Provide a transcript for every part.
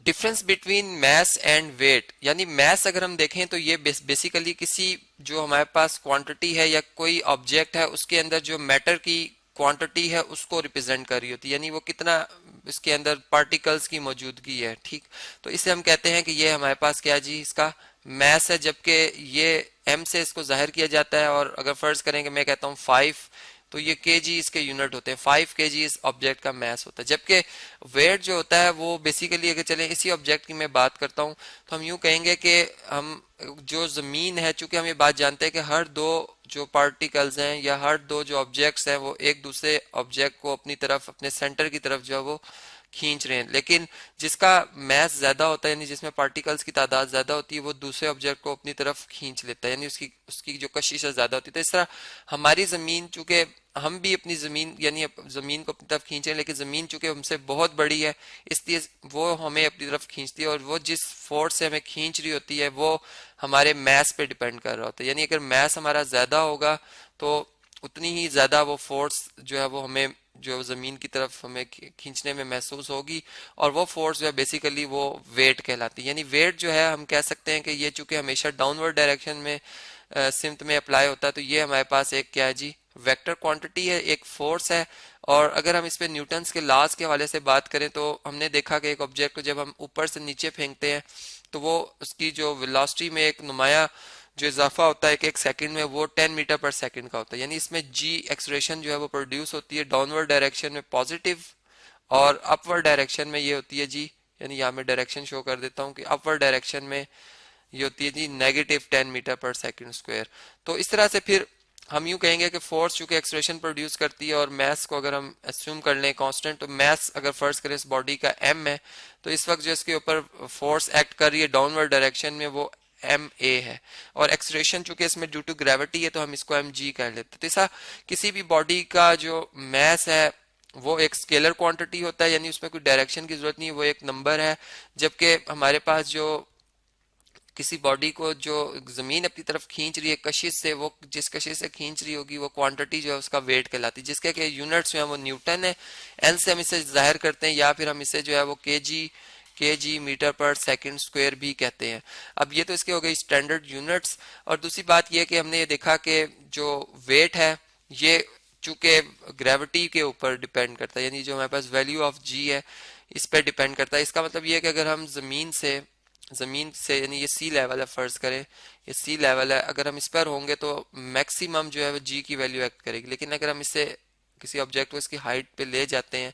Difference between mass and weight, यानी mass अगर हम देखें तो ये बेसिकली किसी जो हमारे पास क्वांटिटी है या कोई ऑब्जेक्ट है उसके अंदर जो मैटर की क्वांटिटी है उसको रिप्रेजेंट कर रही होती है, यानी वो कितना इसके अंदर पार्टिकल्स की मौजूदगी है। ठीक, तो इसे हम कहते हैं कि ये हमारे पास क्या जी, इसका मास है, जबकि ये m से इसको जाहिर किया जाता है। और अगर फर्ज करें कि मैं कहता हूँ 5, तो ये केजी इसके यूनिट होते हैं, 5 केजी इस ऑब्जेक्ट का मास होता है। जबकि वेट जो होता है वो बेसिकली, अगर चले इसी ऑब्जेक्ट की मैं बात करता हूँ तो हम यूं कहेंगे कि हम जो जमीन है, चूंकि हम ये बात जानते हैं कि हर दो जो पार्टिकल्स हैं या हर दो जो ऑब्जेक्ट्स हैं वो एक दूसरे ऑब्जेक्ट को अपनी तरफ, अपने सेंटर की तरफ जो है वो खींच रहे हैं, लेकिन जिसका मास ज्यादा होता है यानी जिसमें पार्टिकल्स की तादाद ज्यादा होती है वो दूसरे ऑब्जेक्ट को अपनी तरफ खींच लेता है, यानी उसकी उसकी जो कशिश है ज्यादा होती है। तो इस तरह हमारी जमीन, चूंकि हम भी अपनी जमीन यानी जमीन को अपनी तरफ खींच रहे हैं, लेकिन जमीन चूंकि हमसे बहुत बड़ी है इसलिए वो हमें अपनी तरफ खींचती है, और वो जिस फोर्स से हमें खींच रही होती है वो हमारे मास पे डिपेंड कर रहा होता है। यानी अगर मास हमारा ज्यादा होगा तो उतनी ही ज्यादा वो फोर्स जो है वो हमें जो जमीन की तरफ हमें खींचने में महसूस होगी, और वो फोर्स जो है बेसिकली वो वेट कहलाती है। यानी वेट जो है हम कह सकते हैं कि ये चूंकि हमेशा डाउनवर्ड डायरेक्शन में सिमत में अप्लाई होता है, तो ये हमारे पास एक क्या है जी, वेक्टर क्वांटिटी है, एक फोर्स है। और अगर हम इस पे न्यूटन्स के लॉज के हवाले से बात करें तो हमने देखा कि एक ऑब्जेक्ट को जब हम ऊपर से नीचे फेंकते हैं तो वो उसकी जो वेलोसिटी में एक नुमाया जो इजाफा होता है एक सेकंड में, वो 10 मीटर पर सेकंड का होता है। यानी इसमें जी एक्सलेरेशन जो है वो प्रोड्यूस होती है डाउनवर्ड डायरेक्शन में पॉजिटिव, और अपवर्ड डायरेक्शन में ये होती है जी, यानी यहाँ मैं डायरेक्शन शो कर देता हूँ कि अपवर्ड डायरेक्शन में ये होती है जी -10 मीटर पर सेकंड स्क्वायर। तो इस तरह से फिर हम यूं कहेंगे कि फोर्स चूंकि एक्सलेरेशन प्रोड्यूस करती है, और मास को अगर हम अस्यूम कर लें कांस्टेंट, तो मास अगर फर्ज करें इस बॉडी का m है, तो इस वक्त जो इसके ऊपर फोर्स एक्ट कर रही है डाउनवर्ड डायरेक्शन में वो ma है, और एक्सलेरेशन चूंकि इसमें ड्यू टू ग्रेविटी है तो हम इसको mg कह लेते हैं। तो ऐसा किसी भी बॉडी का जो मास है वो एक स्केलर क्वांटिटी होता है, यानी उसमें कोई डायरेक्शन की जरूरत नहीं, वो एक नंबर है। जबकि हमारे पास जो किसी बॉडी को जो जमीन अपनी तरफ खींच रही है कशिश से, वो जिस कशिश से खींच रही होगी वो क्वांटिटी जो है उसका वेट कहलाती है, जिसके के यूनिट्स जो है वो न्यूटन है, एन से हम इसे जाहिर करते हैं, या फिर हम इसे जो है वो केजी मीटर पर सेकंड स्क्वायर भी कहते हैं। अब ये तो इसके हो गई स्टैंडर्ड यूनिट्स। और दूसरी बात ये कि हमने ये देखा कि जो वेट है ये चूंकि ग्रेविटी के ऊपर डिपेंड करता है, यानी जो हमारे पास वैल्यू ऑफ जी है इस पर डिपेंड करता है। इसका मतलब ये है कि अगर हम जमीन से यानी ये सी लेवल है, फर्ज करें ये सी लेवल है, अगर हम इस पर होंगे तो मैक्सिमम जो है वो जी की वैल्यू एक्ट करेगी। लेकिन अगर हम इससे किसी ऑब्जेक्ट को इसकी हाइट पे ले जाते हैं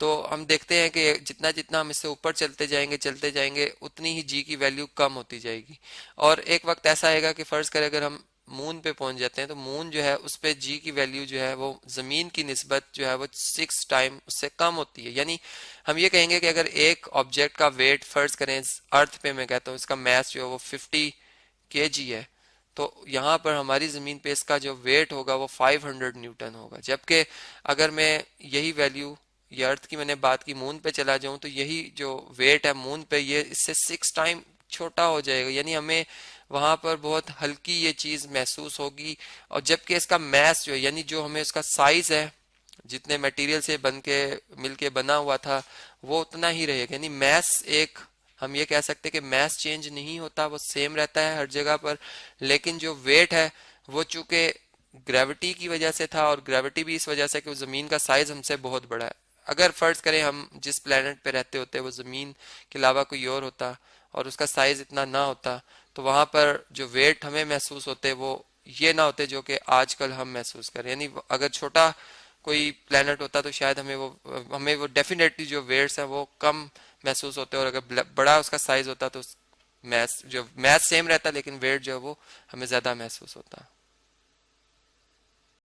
तो हम देखते हैं कि जितना जितना हम इससे ऊपर चलते जाएंगे उतनी ही जी की वैल्यू कम होती जाएगी। और एक वक्त ऐसा आएगा कि फर्ज करें अगर हम मून पे पहुंच जाते हैं तो मून जो है उस पे जी की वैल्यू जो है वो जमीन की निस्बत जो है वो 6 टाइम उससे कम होती है। यानी हम ये कहेंगे कि अगर एक ऑब्जेक्ट का वेट फर्ज करें अर्थ पे, मैं कहता हूँ इसका मास जो है वो 50 केजी है, तो यहाँ पर हमारी जमीन पे इसका जो वेट होगा वो 500 न्यूटन होगा। जबकि अगर मैं यही वैल्यू ये अर्थ की मैंने बात की मून पे चला जाऊं तो यही जो वेट है मून पे ये इससे 6 टाइम छोटा हो जाएगा, यानी हमें वहां पर बहुत हल्की ये चीज महसूस होगी। और जबकि इसका मास जो है यानी जो हमें इसका साइज है जितने मटेरियल से बन के मिलके बना हुआ था वो उतना ही रहेगा। यानी मास एक हम ये कह सकते हैं कि मास चेंज नहीं होता, वो सेम रहता है हर जगह पर, लेकिन जो वेट है वो चूंकि ग्रेविटी की वजह से था, और ग्रेविटी भी इस वजह से कि जमीन का साइज हमसे बहुत बड़ा है। अगर फर्ज करें हम जिस प्लेनेट पे रहते होते वो जमीन के अलावा कोई और होता और उसका साइज इतना ना होता, तो वहां पर जो वेट हमें महसूस होते वो ये ना होते जो कि आजकल हम महसूस करें। यानी अगर छोटा कोई प्लेनेट होता तो शायद हमें वो डेफिनेटली जो वेट्स हैं वो कम महसूस होते, और अगर बड़ा उसका साइज होता तो मैथ सेम रहता लेकिन वेट जो है वो हमें ज्यादा महसूस होता।